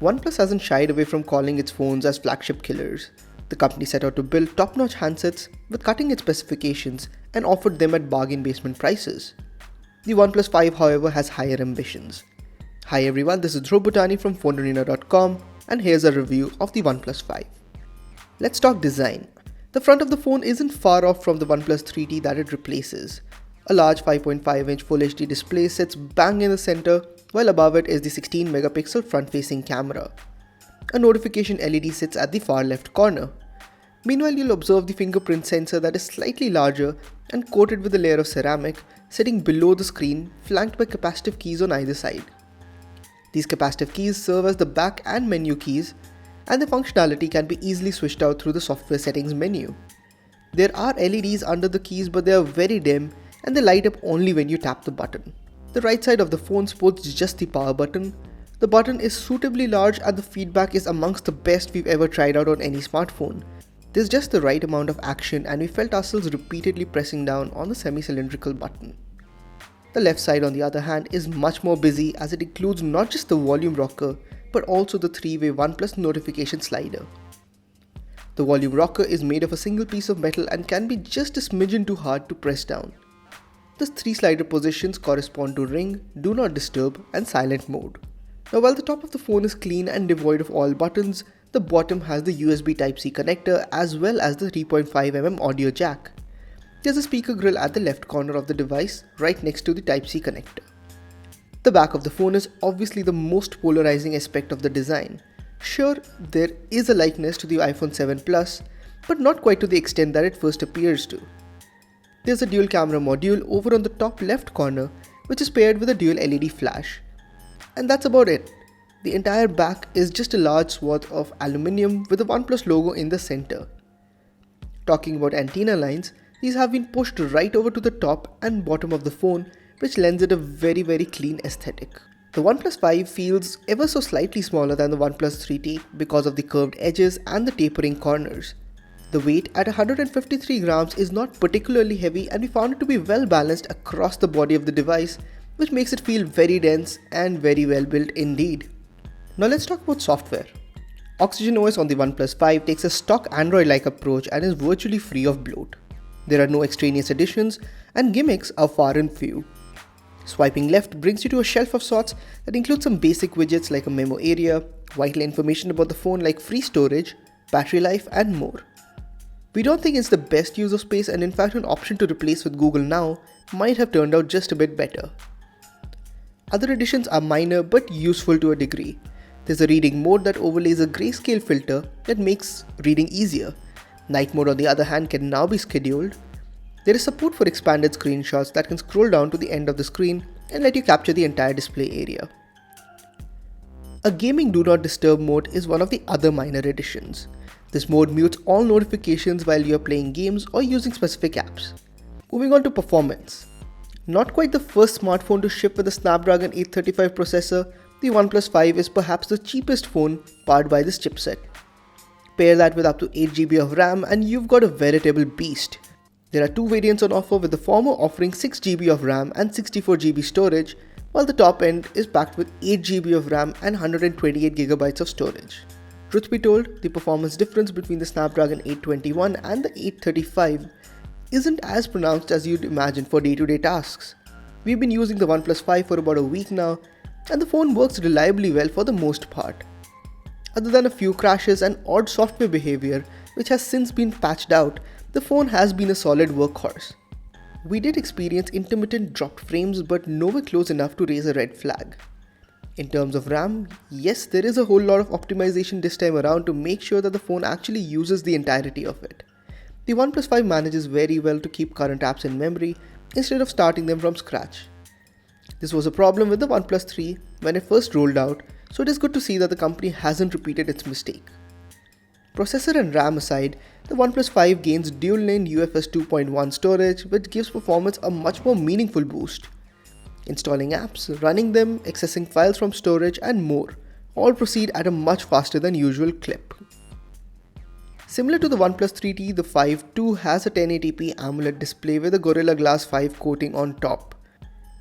OnePlus hasn't shied away from calling its phones as flagship killers. The company set out to build top-notch handsets with cutting-edge specifications and offered them at bargain basement prices. The OnePlus 5, however, has higher ambitions. Hi everyone, this is Bhutani from FoneArena.com and here's a review of the OnePlus 5. Let's talk design. The front of the phone isn't far off from the OnePlus 3T that it replaces. A large 5.5-inch Full HD display sits bang in the center, while above it is the 16-megapixel front-facing camera. A notification LED sits at the far left corner. Meanwhile, you'll observe the fingerprint sensor that is slightly larger and coated with a layer of ceramic sitting below the screen, flanked by capacitive keys on either side. These capacitive keys serve as the back and menu keys, and the functionality can be easily switched out through the software settings menu. There are LEDs under the keys, but they are very dim and they light up only when you tap the button. The right side of the phone sports just the power button. The button is suitably large and the feedback is amongst the best we've ever tried out on any smartphone. There's just the right amount of action and we felt ourselves repeatedly pressing down on the semi-cylindrical button. The left side, on the other hand, is much more busy as it includes not just the volume rocker but also the three-way OnePlus notification slider. The volume rocker is made of a single piece of metal and can be just a smidgen too hard to press down. The three slider positions correspond to ring, do not disturb and silent mode. Now while the top of the phone is clean and devoid of all buttons, the bottom has the USB Type-C connector as well as the 3.5mm audio jack. There's a speaker grill at the left corner of the device right next to the Type-C connector. The back of the phone is obviously the most polarizing aspect of the design. Sure, there is a likeness to the iPhone 7 Plus, but not quite to the extent that it first appears to. There's a dual camera module over on the top left corner which is paired with a dual LED flash. And that's about it. The entire back is just a large swath of aluminium with the OnePlus logo in the center. Talking about antenna lines, these have been pushed right over to the top and bottom of the phone, which lends it a very clean aesthetic. The OnePlus 5 feels ever so slightly smaller than the OnePlus 3T because of the curved edges and the tapering corners. The weight at 153 grams is not particularly heavy and we found it to be well balanced across the body of the device, which makes it feel very dense and very well built indeed. Now let's talk about software. Oxygen OS on the OnePlus 5 takes a stock Android-like approach and is virtually free of bloat. There are no extraneous additions and gimmicks are far and few. Swiping left brings you to a shelf of sorts that includes some basic widgets like a memo area, vital information about the phone like free storage, battery life and more. We don't think it's the best use of space and in fact an option to replace with Google Now might have turned out just a bit better. Other additions are minor but useful to a degree. There's a reading mode that overlays a grayscale filter that makes reading easier. Night mode on the other hand can now be scheduled. There is support for expanded screenshots that can scroll down to the end of the screen and let you capture the entire display area. A gaming do not disturb mode is one of the other minor additions. This mode mutes all notifications while you are playing games or using specific apps. Moving on to performance. Not quite the first smartphone to ship with a Snapdragon 835 processor, the OnePlus 5 is perhaps the cheapest phone powered by this chipset. Pair that with up to 8GB of RAM and you've got a veritable beast. There are two variants on offer, with the former offering 6GB of RAM and 64GB storage, while the top end is packed with 8GB of RAM and 128GB of storage. Truth be told, the performance difference between the Snapdragon 821 and the 835 isn't as pronounced as you'd imagine for day-to-day tasks. We've been using the OnePlus 5 for about a week now, and the phone works reliably well for the most part. Other than a few crashes and odd software behavior, which has since been patched out, the phone has been a solid workhorse. We did experience intermittent dropped frames, but nowhere close enough to raise a red flag. In terms of RAM, yes, there is a whole lot of optimization this time around to make sure that the phone actually uses the entirety of it. The OnePlus 5 manages very well to keep current apps in memory instead of starting them from scratch. This was a problem with the OnePlus 3 when it first rolled out, so it is good to see that the company hasn't repeated its mistake. Processor and RAM aside, the OnePlus 5 gains dual-lane UFS 2.1 storage, which gives performance a much more meaningful boost. Installing apps, running them, accessing files from storage and more all proceed at a much faster than usual clip. Similar to the OnePlus 3T, the 5 too has a 1080p AMOLED display with a Gorilla Glass 5 coating on top.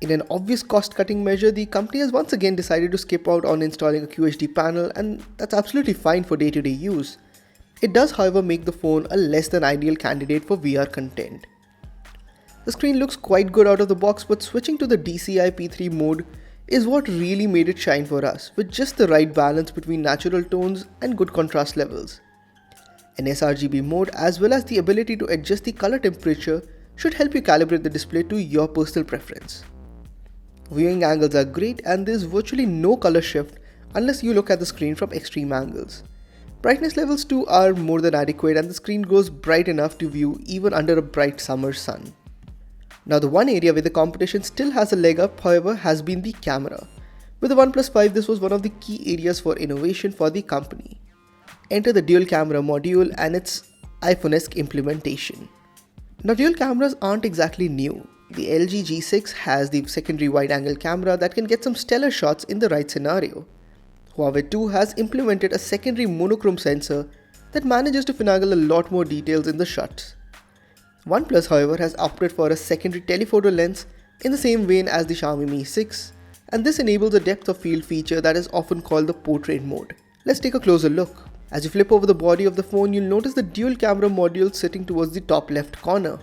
In an obvious cost-cutting measure, the company has once again decided to skip out on installing a QHD panel, and that's absolutely fine for day-to-day use. It does, however, make the phone a less than ideal candidate for VR content. The screen looks quite good out of the box, but switching to the DCI P3 mode is what really made it shine for us, with just the right balance between natural tones and good contrast levels. An sRGB mode, as well as the ability to adjust the color temperature, should help you calibrate the display to your personal preference. Viewing angles are great, and there's virtually no color shift unless you look at the screen from extreme angles. Brightness levels too are more than adequate, and the screen goes bright enough to view even under a bright summer sun. Now, the one area where the competition still has a leg up, however, has been the camera. With the OnePlus 5, this was one of the key areas for innovation for the company. Enter the dual camera module and its iPhone-esque implementation. Now, dual cameras aren't exactly new. The LG G6 has the secondary wide-angle camera that can get some stellar shots in the right scenario. Huawei too has implemented a secondary monochrome sensor that manages to finagle a lot more details in the shots. OnePlus, however, has opted for a secondary telephoto lens in the same vein as the Xiaomi Mi 6, and this enables a depth of field feature that is often called the portrait mode. Let's take a closer look. As you flip over the body of the phone, you'll notice the dual camera module sitting towards the top left corner.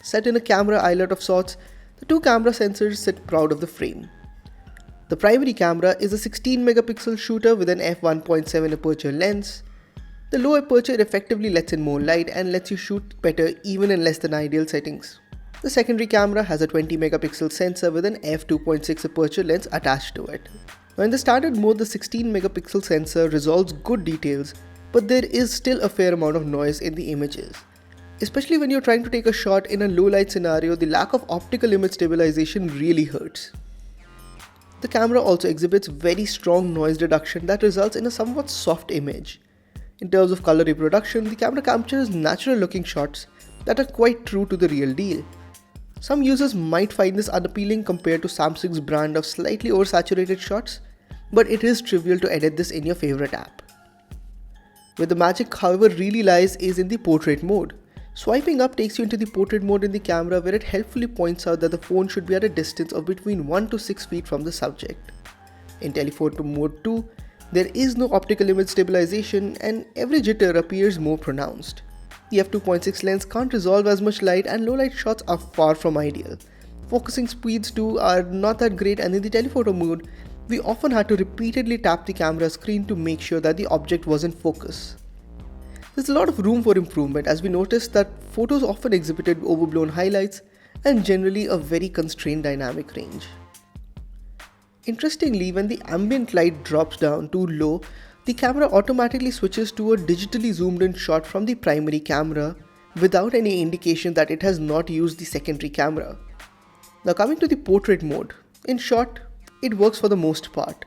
Set in a camera eyelet of sorts, the two camera sensors sit proud of the frame. The primary camera is a 16 megapixel shooter with an f1.7 aperture lens. The low aperture effectively lets in more light and lets you shoot better even in less than ideal settings. The secondary camera has a 20 megapixel sensor with an f2.6 aperture lens attached to it. Now, in the standard mode, the 16 megapixel sensor resolves good details, but there is still a fair amount of noise in the images. Especially when you're trying to take a shot in a low light scenario, the lack of optical image stabilization really hurts. The camera also exhibits very strong noise reduction that results in a somewhat soft image. In terms of color reproduction, the camera captures natural looking shots that are quite true to the real deal. Some users might find this unappealing compared to Samsung's brand of slightly oversaturated shots, but it is trivial to edit this in your favorite app. Where the magic, however, really lies is in the portrait mode. Swiping up takes you into the portrait mode in the camera, where it helpfully points out that the phone should be at a distance of between 1 to 6 feet from the subject. In telephoto mode 2, there is no optical image stabilization and every jitter appears more pronounced. The f2.6 lens can't resolve as much light, and low light shots are far from ideal. Focusing speeds too are not that great, and in the telephoto mode, we often had to repeatedly tap the camera screen to make sure that the object was in focus. There's a lot of room for improvement, as we noticed that photos often exhibited overblown highlights and generally a very constrained dynamic range. Interestingly, when the ambient light drops down too low, the camera automatically switches to a digitally zoomed in shot from the primary camera without any indication that it has not used the secondary camera. Now, coming to the portrait mode, in short, it works for the most part.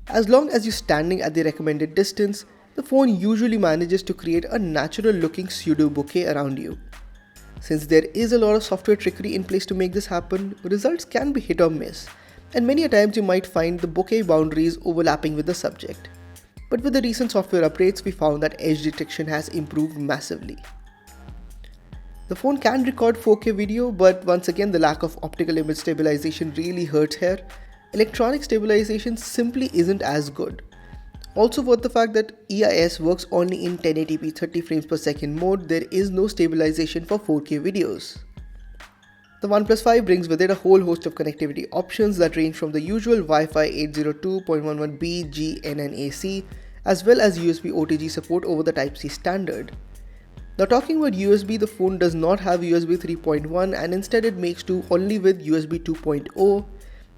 As long as you're standing at the recommended distance, the phone usually manages to create a natural looking pseudo bokeh around you. Since there is a lot of software trickery in place to make this happen, results can be hit or miss, and many a times you might find the bokeh boundaries overlapping with the subject. But with the recent software updates, we found that edge detection has improved massively. The phone can record 4K video, but once again the lack of optical image stabilization really hurts here. Electronic stabilization simply isn't as good. Also, worth the fact that EIS works only in 1080p 30 frames per second mode, there is no stabilization for 4K videos. The OnePlus 5 brings with it a whole host of connectivity options that range from the usual Wi-Fi 802.11b, G, N and AC, as well as USB OTG support over the Type-C standard. Now, talking about USB, the phone does not have USB 3.1 and instead it makes do only with USB 2.0.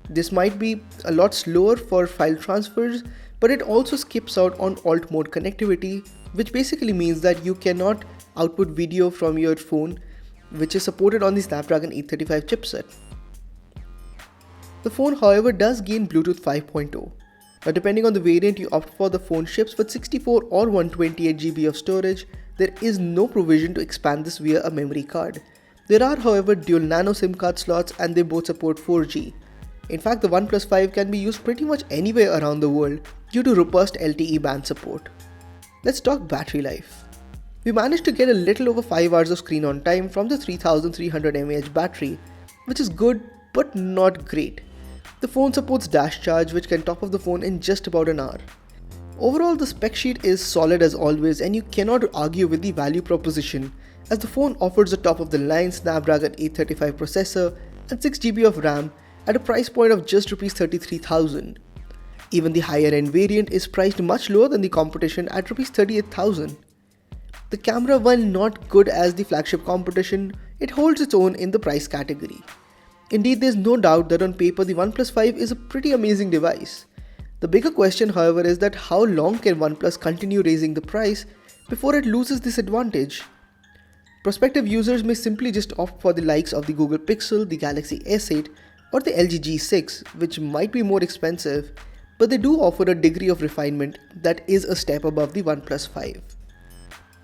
This might be a lot slower for file transfers, but it also skips out on alt mode connectivity, which basically means that you cannot output video from your phone, which is supported on the Snapdragon 835 chipset. The phone, however, does gain Bluetooth 5.0. Now, depending on the variant you opt for, the phone ships with 64 or 128 GB of storage. There is no provision to expand this via a memory card. There are, however, dual nano SIM card slots and they both support 4G. In fact, the OnePlus 5 can be used pretty much anywhere around the world due to robust LTE band support. Let's talk battery life. We managed to get a little over 5 hours of screen on time from the 3300 mAh battery, which is good but not great. The phone supports dash charge, which can top up the phone in just about an hour. Overall, the spec sheet is solid as always, and you cannot argue with the value proposition, as the phone offers a top-of-the-line Snapdragon 835 processor and 6GB of RAM at a price point of just Rs 33,000. Even the higher-end variant is priced much lower than the competition at Rs 38,000. The camera, while not good as the flagship competition, it holds its own in the price category. Indeed, there's no doubt that on paper the OnePlus 5 is a pretty amazing device. The bigger question, however, is that how long can OnePlus continue raising the price before it loses this advantage? Prospective users may simply just opt for the likes of the Google Pixel, the Galaxy S8 or the LG G6, which might be more expensive, but they do offer a degree of refinement that is a step above the OnePlus 5.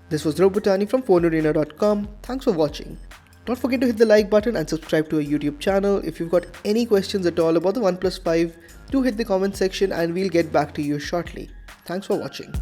This was Robotani from FoneArena.com. Thanks for watching. Don't forget to hit the like button and subscribe to our YouTube channel. If you've got any questions at all about the OnePlus 5, do hit the comment section and we'll get back to you shortly. Thanks for watching.